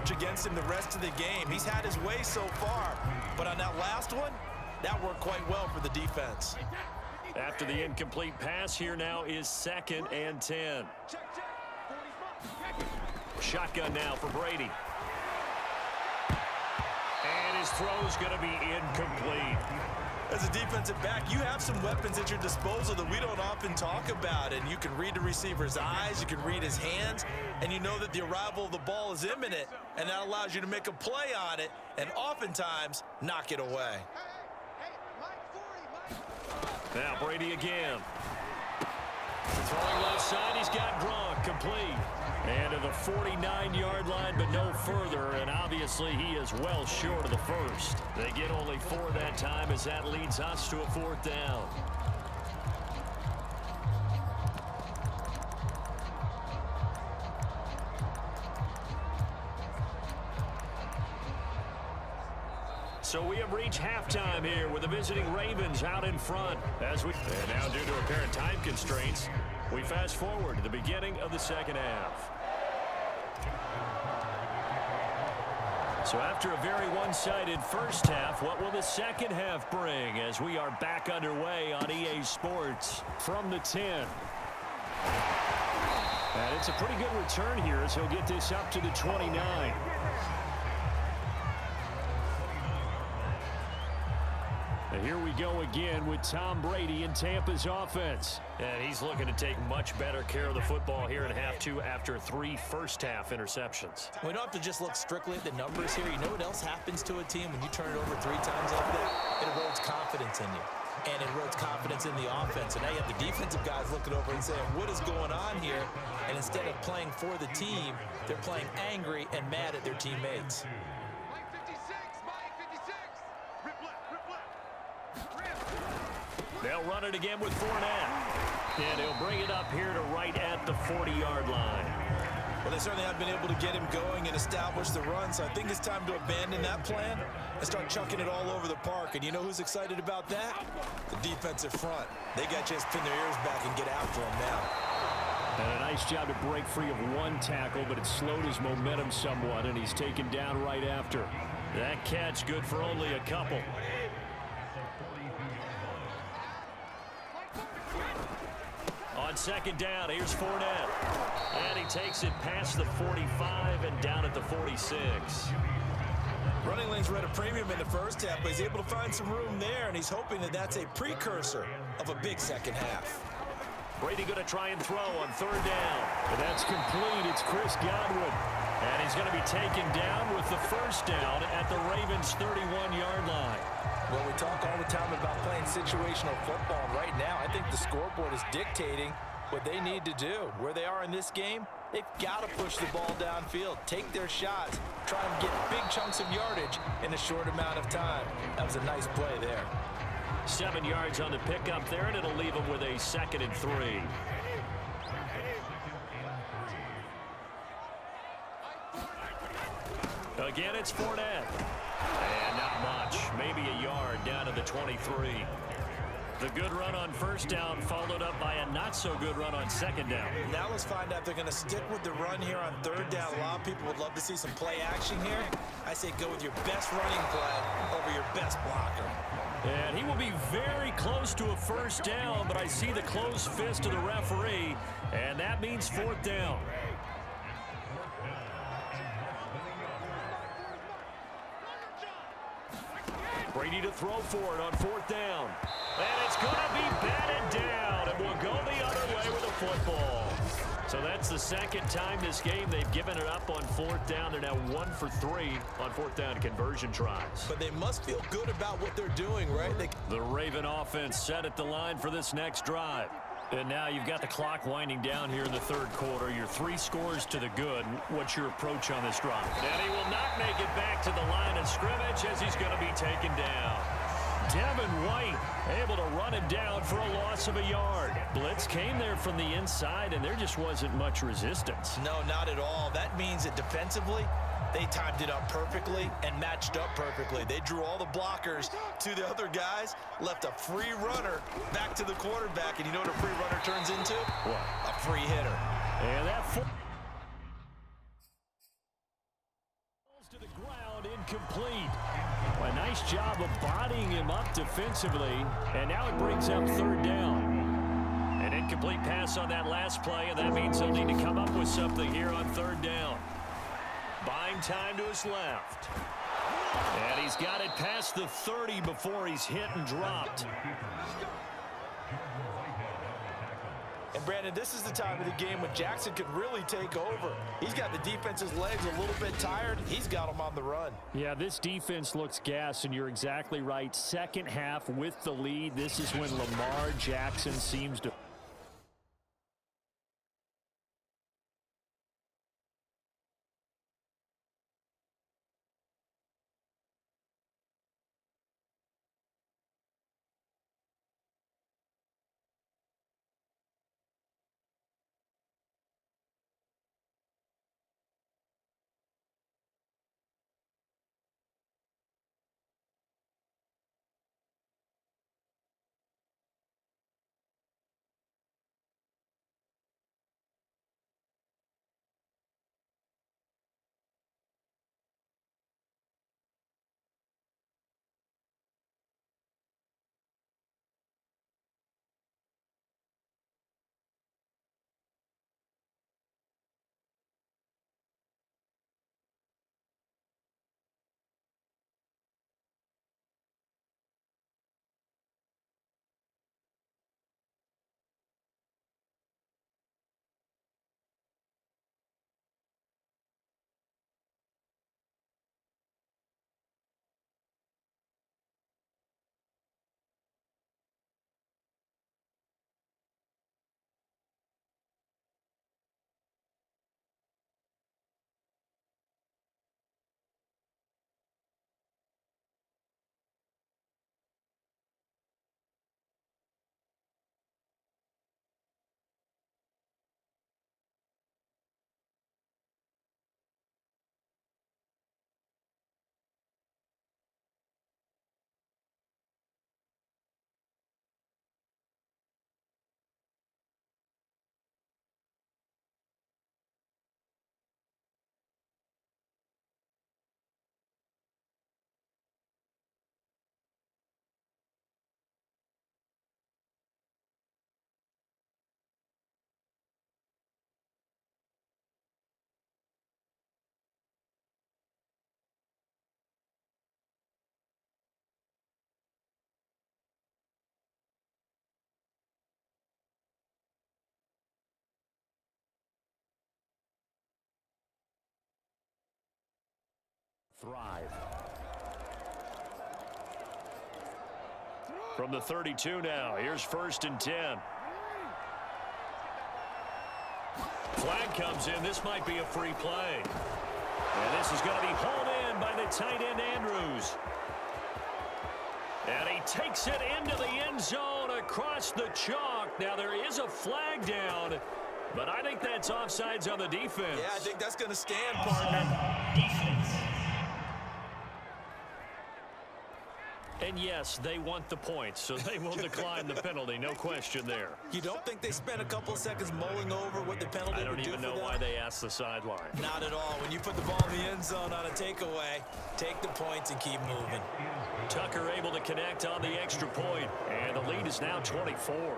approach against him the rest of the game. He's had his way so far, but on that last one, that worked quite well for the defense. After the incomplete pass, here now is 2nd and 10. Shotgun now for Brady. And his throw's going to be incomplete. As a defensive back, you have some weapons at your disposal that we don't often talk about, and you can read the receiver's eyes, you can read his hands, and you know that the arrival of the ball is imminent, and that allows you to make a play on it and oftentimes knock it away. Now Brady again. Throwing left side, he's got Gronk complete. And to the 49-yard line, but no further, and obviously he is well short of the first. They get only 4 that time as that leads us to a 4th down. So we have reached halftime here with the visiting Ravens out in front. And now due to apparent time constraints, we fast forward to the beginning of the second half. So after a very one-sided first half, what will the second half bring as we are back underway on EA Sports from the 10? And it's a pretty good return here as he'll get this up to the 29. And here we go again with Tom Brady in Tampa's offense. And he's looking to take much better care of the football here in half 2 after 3 first-half interceptions. We don't have to just look strictly at the numbers here. You know what else happens to a team when you turn it over 3 times like that? It erodes confidence in you. And it erodes confidence in the offense. And now you have the defensive guys looking over and saying, what is going on here? And instead of playing for the team, they're playing angry and mad at their teammates. They'll run it again with Fournette. And he'll bring it up here to right at the 40-yard line. Well, they certainly have been able to get him going and establish the run, so I think it's time to abandon that plan and start chucking it all over the park. And you know who's excited about that? The defensive front. They got to just pin their ears back and get after him now. And a nice job to break free of 1 tackle, but it slowed his momentum somewhat, and he's taken down right after. That catch good for only a couple. On 2nd down, here's Fournette. And he takes it past the 45 and down at the 46. Running lanes were at a premium in the first half, but he's able to find some room there, and he's hoping that that's a precursor of a big second half. Brady going to try and throw on 3rd down. And that's complete. It's Chris Godwin. And he's going to be taken down with the first down at the Ravens' 31-yard line. Well, we talk all the time about playing situational football. Right now, I think the scoreboard is dictating what they need to do. Where they are in this game, they've got to push the ball downfield, take their shots, try and get big chunks of yardage in a short amount of time. That was a nice play there. 7 yards on the pickup there, and it'll leave them with a 2nd and 3. Again, it's Fournette. And not much. Maybe a yard down to the 23. The good run on first down followed up by a not-so-good run on 2nd down. Now let's find out if they're going to stick with the run here on 3rd down. A lot of people would love to see some play action here. I say go with your best running play over your best blocker. And he will be very close to a first down, but I see the closed fist of the referee, and that means 4th down. Brady to throw for it on 4th down. And it's going to be batted down, and will go the other way with the football. So that's the 2nd time this game they've given it up on 4th down. They're now 1 for 3 on 4th down conversion tries. But they must feel good about what they're doing, right? The Raven offense set at the line for this next drive. And now you've got the clock winding down here in the 3rd quarter. Your 3 scores to the good. What's your approach on this drive? And he will not make it back to the line of scrimmage as he's going to be taken down. Devin White able to run him down for a loss of a yard. Blitz came there from the inside, and there just wasn't much resistance. No, not at all. That means that defensively, they timed it up perfectly and matched up perfectly. They drew all the blockers to the other guys, left a free runner back to the quarterback, and you know what a free runner turns into? What? A free hitter. And that incomplete. A nice job of bodying him up defensively, and now it brings up third down. An incomplete pass on that last play, and that means they'll need to come up with something here on third down. Buying time to his left. And he's got it past the 30 before he's hit and dropped. And, Brandon, this is the time of the game when Jackson could really take over. He's got the defense's legs a little bit tired. He's got them on the run. Yeah, this defense looks gassed, and you're exactly right. Second half with the lead. This is when Lamar Jackson seems to... thrive. From the 32 now, here's 1st and 10. Flag comes in. This might be a free play. And this is going to be hauled in by the tight end, Andrews. And he takes it into the end zone across the chalk. Now, there is a flag down, but I think that's offsides on the defense. Yeah, I think that's going to stand, partner. And yes, they want the points, so they will decline the penalty. No question there. You don't think they spent a couple of seconds mulling over what the penalty would do for them? I don't even know why they asked the sideline. Not at all. When you put the ball in the end zone on a takeaway, take the points and keep moving. Tucker able to connect on the extra point, and the lead is now 24.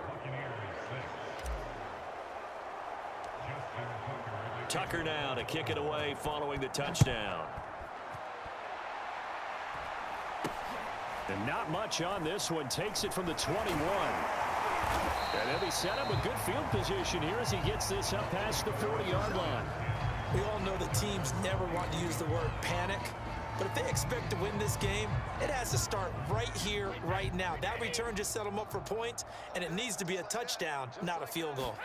Tucker now to kick it away following the touchdown. And not much on this one. Takes it from the 21. And then he set up a good field position here as he gets this up past the 40-yard line. We all know that teams never want to use the word panic. But if they expect to win this game, it has to start right here, right now. That return just set them up for points, and it needs to be a touchdown, not a field goal.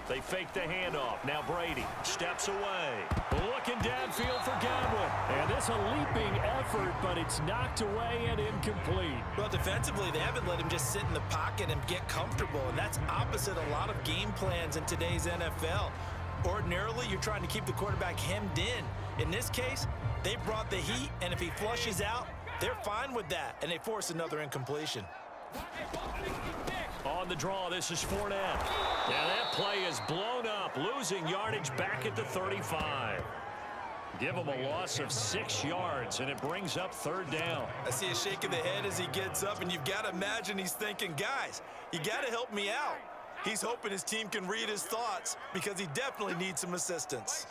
They fake the handoff. Now Brady steps away. Looking downfield for Godwin. And this a leaping effort, but it's knocked away and incomplete. Well, defensively, they haven't let him just sit in the pocket and get comfortable, and that's opposite a lot of game plans in today's NFL. Ordinarily, you're trying to keep the quarterback hemmed in. In this case, they brought the heat, and if he flushes out, they're fine with that, and they force another incompletion. On the draw, this is Fournette. Now that play is blown up, losing yardage back at the 35. Give him a loss of 6 yards, and it brings up 3rd down. I see a shake of the head as he gets up, and you've got to imagine he's thinking, guys, you got to help me out. He's hoping his team can read his thoughts because he definitely needs some assistance.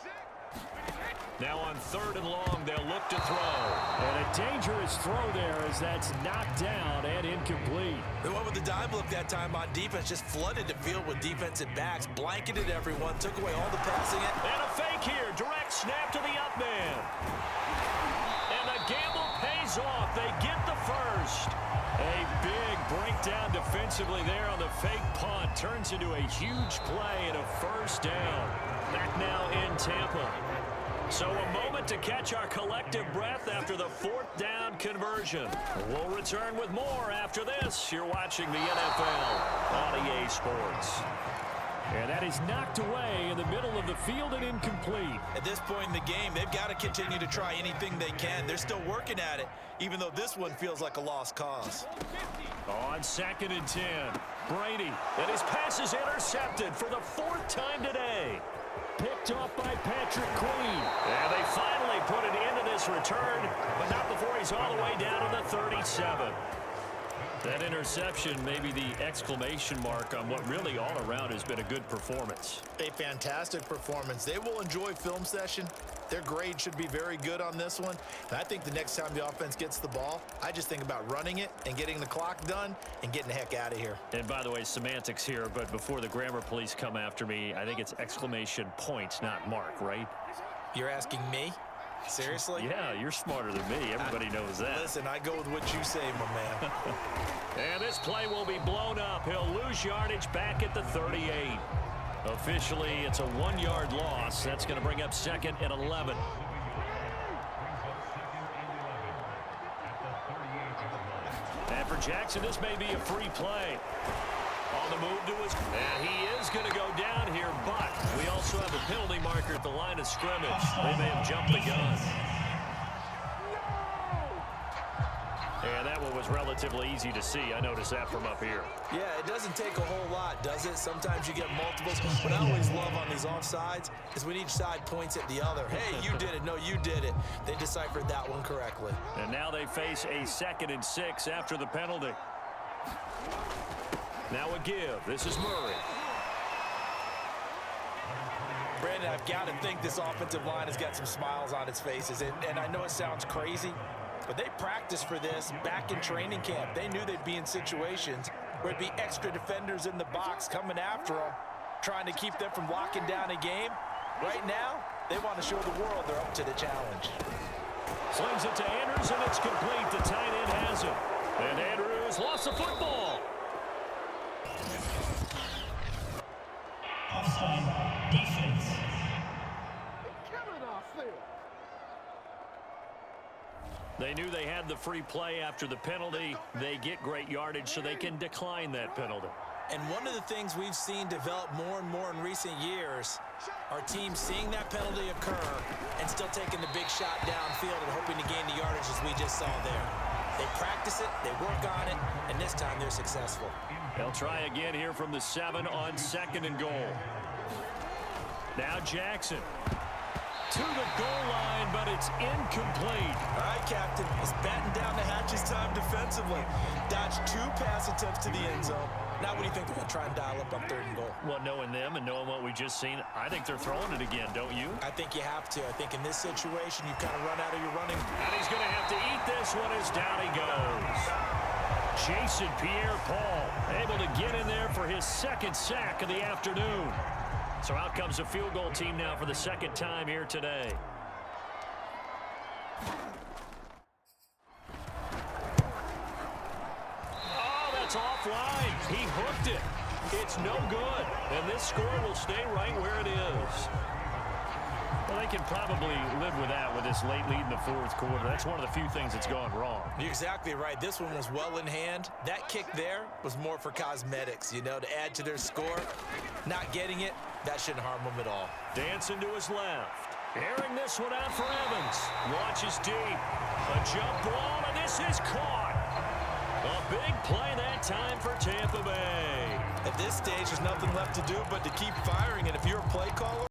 Now on 3rd and long, they'll look to throw. And a dangerous throw there as that's knocked down and incomplete. The one with the dive look that time on defense just flooded the field with defensive backs, blanketed everyone, took away all the passing. And a fake here. Direct snap to the up man. And the gamble pays off. They get the first. A big breakdown defensively there on the fake punt. Turns into a huge play and a 1st down. Back now in Tampa. So a moment to catch our collective breath after the 4th down conversion. We'll return with more after this. You're watching the NFL on EA Sports. And that is knocked away in the middle of the field and incomplete. At this point in the game, they've got to continue to try anything they can. They're still working at it, even though this one feels like a lost cause. On 2nd and 10, Brady, and his pass is intercepted for the 4th time today. Picked off by Patrick Queen. And they finally put it into this return, but not before he's all the way down to the 37. That interception may be the exclamation mark on what really all around has been a good performance. A fantastic performance. They will enjoy film session. Their grade should be very good on this one. And I think the next time the offense gets the ball, I just think about running it and getting the clock done and getting the heck out of here. And by the way, semantics here, but before the grammar police come after me, I think it's exclamation point, not mark, right? You're asking me? Seriously? Yeah, you're smarter than me. Everybody knows that. Listen, I go with what you say, my man. And this play will be blown up. He'll lose yardage back at the 38. Officially, it's a 1-yard loss. That's going to bring up 2nd and 11. And for Jackson, this may be a free play. On the move to his... And he is going to go down here, but we also have a penalty marker at the line of scrimmage. They may have jumped the gun. And that one was relatively easy to see. I noticed that from up here. Yeah, it doesn't take a whole lot, does it? Sometimes you get multiples. What I always love on these offsides is when each side points at the other. Hey, you did it. No, you did it. They deciphered that one correctly. And now they face a 2nd and 6 after the penalty. Now a give. This is Murray. Brandon, I've got to think this offensive line has got some smiles on its faces. And I know it sounds crazy, but they practiced for this back in training camp. They knew they'd be in situations where it'd be extra defenders in the box coming after them, trying to keep them from locking down a game. Right now, they want to show the world they're up to the challenge. Slings it to Andrews, and it's complete. The tight end has it. And Andrews lost the football. Offside defense. They knew they had the free play after the penalty. They get great yardage, so they can decline that penalty. And one of the things we've seen develop more and more in recent years are teams seeing that penalty occur and still taking the big shot downfield and hoping to gain the yardage as we just saw there. They practice it, they work on it, and this time they're successful. They'll try again here from the 7 on 2nd and goal. Now Jackson to the goal line, but it's incomplete. All right, Captain, it's batting down the hatches time defensively. Dodged 2 pass attempts to the end zone. Now what do you think they're going to try and dial up on 3rd and goal? Well, knowing them and knowing what we just seen, I think they're throwing it again, don't you? I think you have to. I think in this situation, you kind of run out of your running. And he's going to have to eat this one as down he goes. Jason Pierre-Paul able to get in there for his 2nd sack of the afternoon. So out comes the field goal team now for the 2nd time here today. Oh, that's offline. He hooked it. It's no good. And this score will stay right where it is. Well, they can probably live with that with this late lead in the 4th quarter. That's one of the few things that's gone wrong. You're exactly right. This one was well in hand. That kick there was more for cosmetics, you know, to add to their score. Not getting it, that shouldn't harm them at all. Dancing to his left. Airing this one out for Evans. Launches deep. A jump ball, and this is caught. A big play that time for Tampa Bay. At this stage, there's nothing left to do but to keep firing, and if you're a play caller,